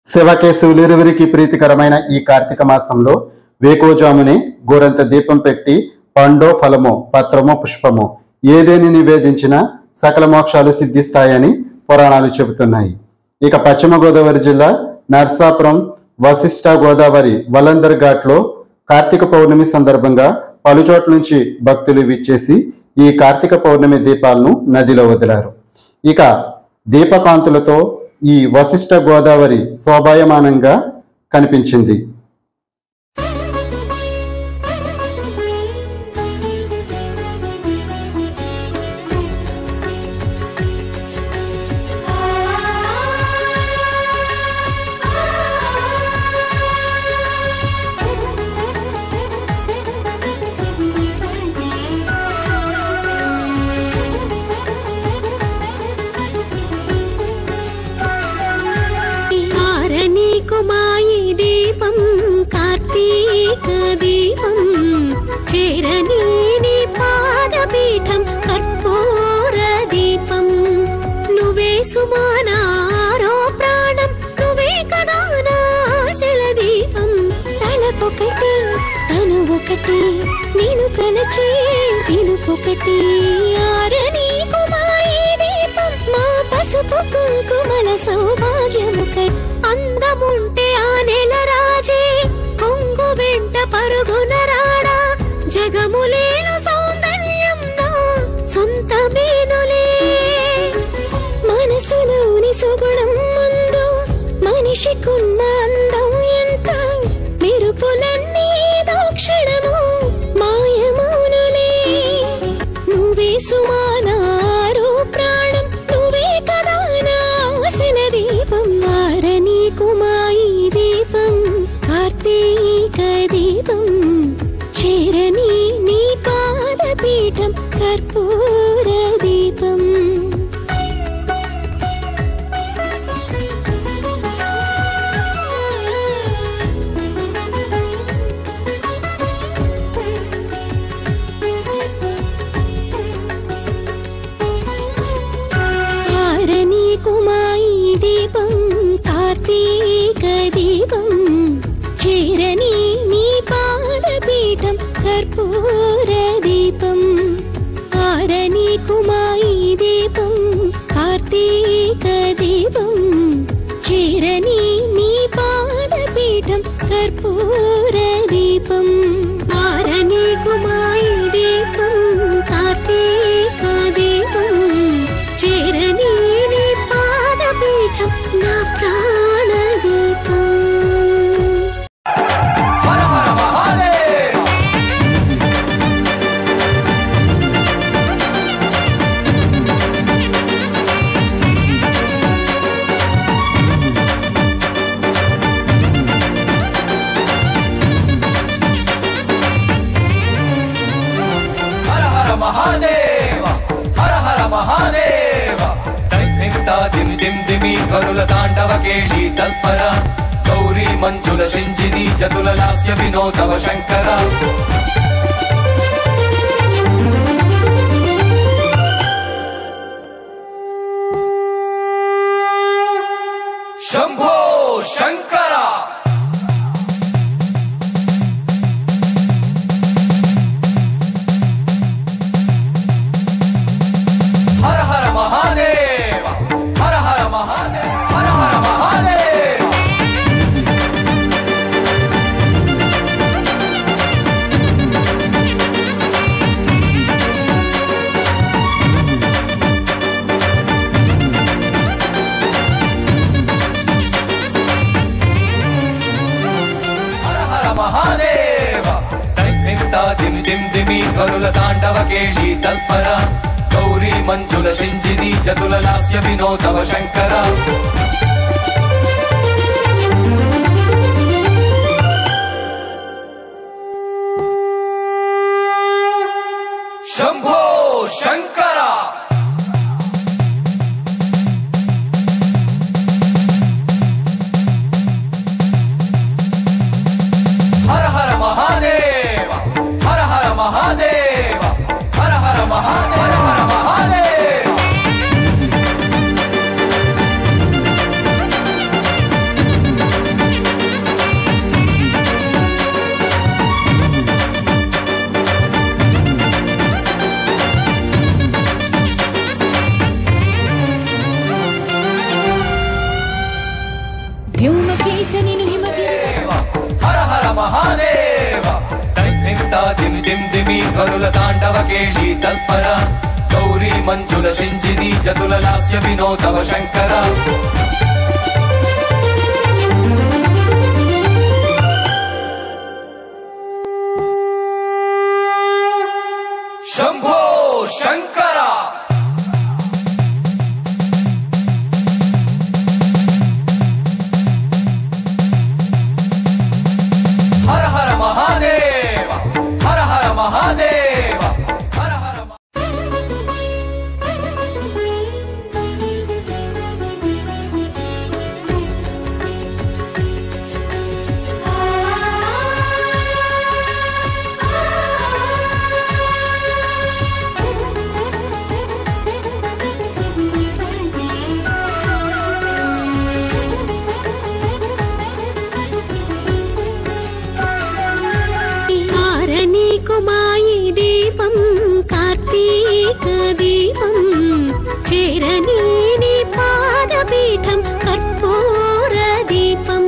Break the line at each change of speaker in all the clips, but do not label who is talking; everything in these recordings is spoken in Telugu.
శివకేశవులిరువురికి ప్రీతికరమైన ఈ కార్తీక మాసంలో వేకోజామునే గోరంత దీపం పెట్టి పండో ఫలమో పత్రమో పుష్పమో ఏదేని నివేదించినా సకల మోక్షాలు సిద్ధిస్తాయని పురాణాలు చెబుతున్నాయి. ఇక పశ్చిమ గోదావరి జిల్లా నర్సాపురం వశిష్ట గోదావరి వలందర్ ఘాట్లో కార్తీక పౌర్ణమి సందర్భంగా పలుచోట్ల నుంచి భక్తులు విచ్చేసి ఈ కార్తీక పౌర్ణమి దీపాలను నదిలో వదిలారు. ఇక దీపకాంతులతో ఈ వశిష్ట గోదావరి శోభాయమానంగా కనిపించింది.
దీపం కార్తీక దీపం చేరని నీ పాదపీఠం కర్పూర దీపం నువ్వే సుమానారో ప్రాణం నువ్వే కదా నాశల దీపం తలపొకటి తను ఒకటి నేను తలచే పిలుపొకటి ఆరని కుమాయి దీపం మా పసుపు కుంకుమల సౌభాగ్యముకై అందముంటే ఆ నెల రాజే కొంగు వెంట పరుగున రాడా జగములేను సౌందర్యం నా సొంతమేనులే మనసులోని సుగుణం ముందు మనిషికున్న అందం ఎంత మెరుపులన్నీ దోక్షణము మాయమౌనులే నువ్వే సుమానారు ప్రాణం నువ్వే కదా నాశల దీపం వారని కుమాయి దీపం కార్తీక దీపం చేరని నీ పాదపీఠం కర్పూర దీపం వారని కుమాయి దీపం కార్తీక దీపం చేరని నీ పాదపీఠం కర్పూర దీపం వారని కుమాయి దీపం కార్తీక దీపం చేరని నీ పాదపీఠం కర్పూర దీపం వారని కుమాయి దీపం కార్తీక దీపం చేరని నీ పాదపీఠం నా ప్రాణదీపం
కరుల తాండవ కేళి తల్పర గౌరీ మంజుల సింజిని చతుల లాస్య వినోదవ శంకర శంభో శంకర హర హర మహాదేవ హర హర మహాదేవ హర హర మహాదేవ హర హర మహాదేవ దైత్యంతా దిమి దిమ్ దిమి కరుల తాండవ కేళి తల్పర గౌరీ మంజుల సింజిని చతుల లాస్య వినోదవ శంకర శంభో శంకర హర హర మహాదేవ హర హర మహాదేవ హర హర మహాదేవ హర హర మహాదేవ
వ్యోమకేశ నిను హిమగిరి
హర హర మహాదేవ తైతింతా దిమి దిం దిమి గరుల తాండవ కేళి తల్పర గౌరీ మంజుల సింజిని చతుల లాస్య వినోదవ శంకర శంభో శంకర హర హర మహాదేవ హర హర మహాదేవ హర హర
కుమాయి దీపం కార్తీక దీపం చేరని నీ పాదపీఠం కర్పూర దీపం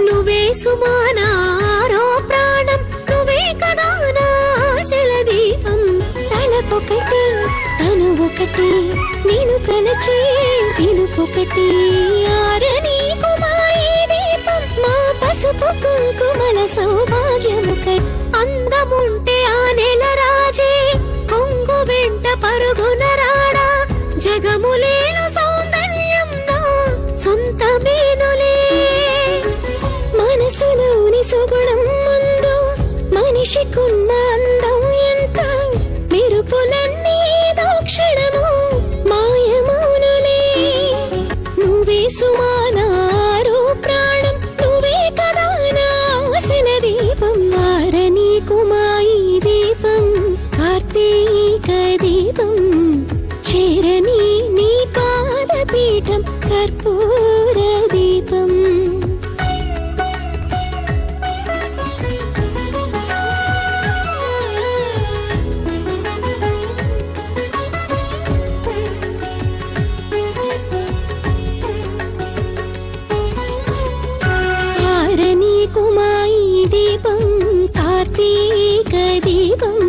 నువ్వే సుమానారో ప్రాణం నువ్వే కదా నాశల దీపం తలపొకటి తను ఒకటి నేను కలచే పిలుపొకటి ఆరని కుమాయి దీపం మా పసుపు కుంకుమల సౌభాగ్యముకై అందముంటే ఆ నెల రాజే కొంగు వెంట పరుగున రాడా జగములేను సౌందర్యం నా సొంత మేనులే మనసులోని సుగుణం ముందు మనిషికున్న అందం ఎంత మెరుపులన్నీ దోక్షణము మాయమౌనులే నువ్వే సుమానారు ప్రాణం నువ్వే కదా నాశల దీపం మారని కుమాయి దీపం కార్తీక దీపం చేరని నీ పాదపీఠం కర్పూర దీపం ఆరని కుమాయి దీపం కార్తీక దీపం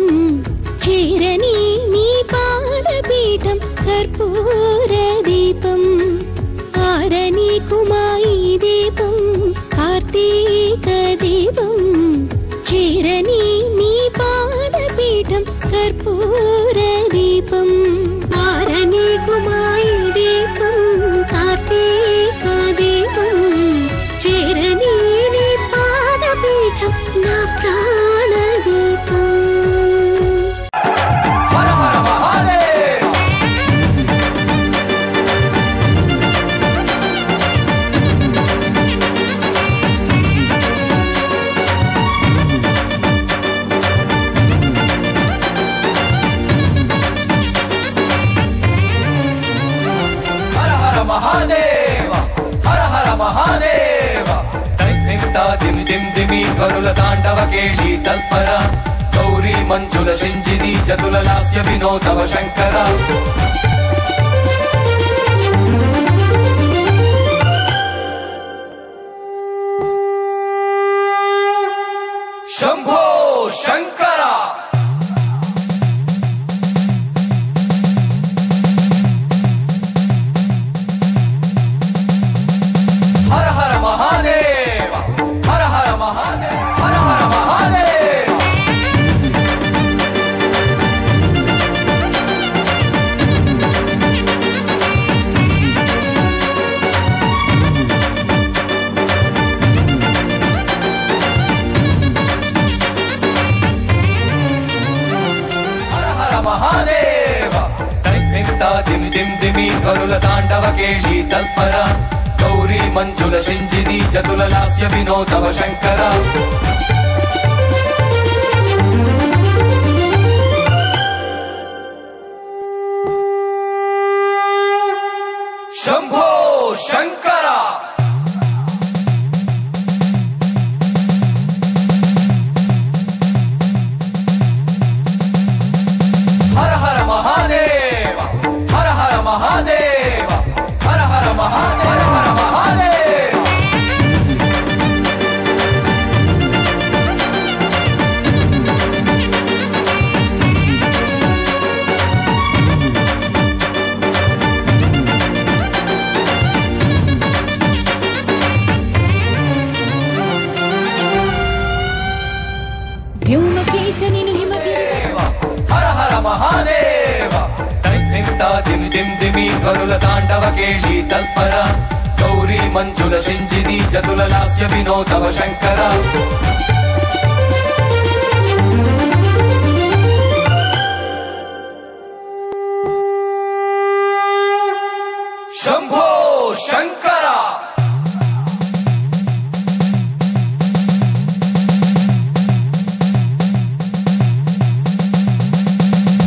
చేరని నీ పాదపీఠం కర్పూర దీపం ఆరని కుమాయి దీపం కార్తీక దీపం చేరని నీ పాదపీఠం కర్పూర దీపం ఆరని కుమాయి దీపం కార్తీక దీపం చేరని నీ పాదపీఠం నా ప్రాణదీపం
హర హర మహాదేవ హర హర మహాదేవ హర హర మహాదేవ తైతింతా దిమి దిం దిమి గరుల తాండవ కేళి తల్పర గౌరీ మంజుల సింజిని చతుల లాస్య వినోదవ శంకర శంభో శంకర హర హర మహాదేవ హర హర మహాదేవ హర హర మహాదేవ హర హర మహాదేవ తైతింతా దిమి దిం దిమి గరుల తాండవ కేళి తల్పర గౌరీ మంజుల సింజిని చతుల లాస్య వినోదవ శంకర శంభో శంకర హర హర మహాదేవ హర హర మహాదేవ హర హర మహాదేవ హర హర మహాదేవ దిమి దిమ్ దిమి ధ్వనుల తాండవ కేళి తల్పర గౌరీ మంజుల సింజిని చతుల లాస్య వినోదవ శంకర శంభో శంకర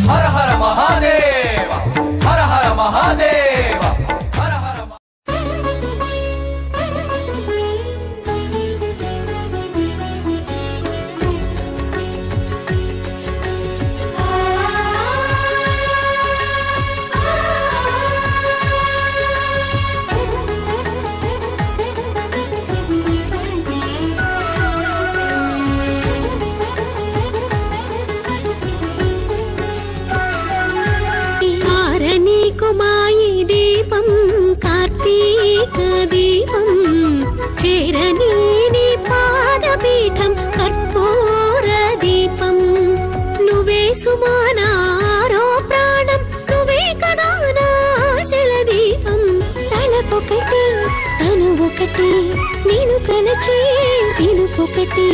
హర హర మహాదేవ హర హర మహాదేవ హర హర
కుమాయి దీపం కార్తీక దీపం చేరని నీ పాదపీఠం కర్పూర దీపం నువ్వే సుమానారో ప్రాణం నువ్వే కదా నాశల దీపం తలపొకటి తను ఒకటి నేను తలచే పిలుపొకటి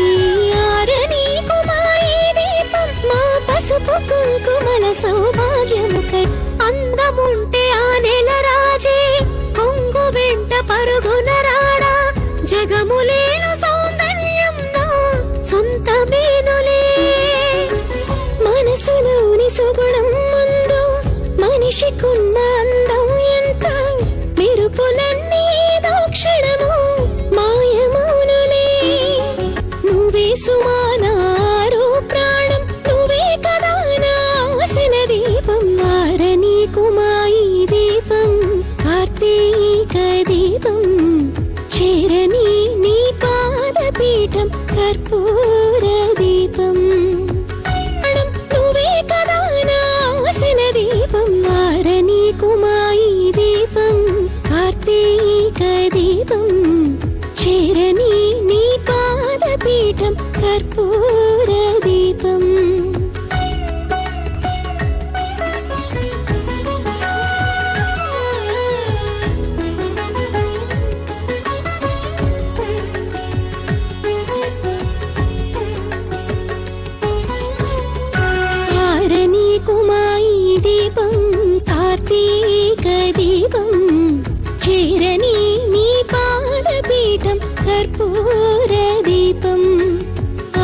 ఆరని కుమాయి దీపం మా పసుపు కుంకుమల సౌభాగ్యముకై అందముంటే ఆ నెల రాజే కొంగు వెంట పరుగున రాడా జగములేను సౌందర్యం నా సొంతమేనులే మనసులోని సుగుణం ముందు మనిషికున్న అందం ఎంత మెరుపులన్నీ దోక్షణము మాయమౌనులే నువ్వే సుమానారో ప్రాణం నువ్వే కదా నాశల దీపం వారని కుమాయి దీపం కార్తీక దీపం చేరని నీ పాదపీఠం కర్పూర దీపం నువ్వే కదా నాశల దీపం వారని కుమాయి దీపం కార్తీక దీపం చేరని నీ పాదపీఠం కర్పూర దీపం కుమాయి దీపం కార్తీక దీపం చేరని నీ పాదపీఠం కర్పూర దీపం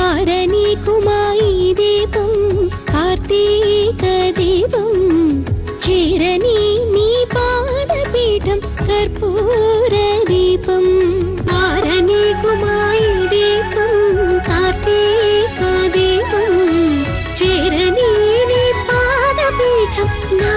ఆరని కుమాయి దీపం కార్తీక దీపం చేరని నీ పాదపీఠం కర్పూర దీపం ఆరని కుమాయి దీపం కార్తీక దీపం చేరని నీ పాదపీఠం నా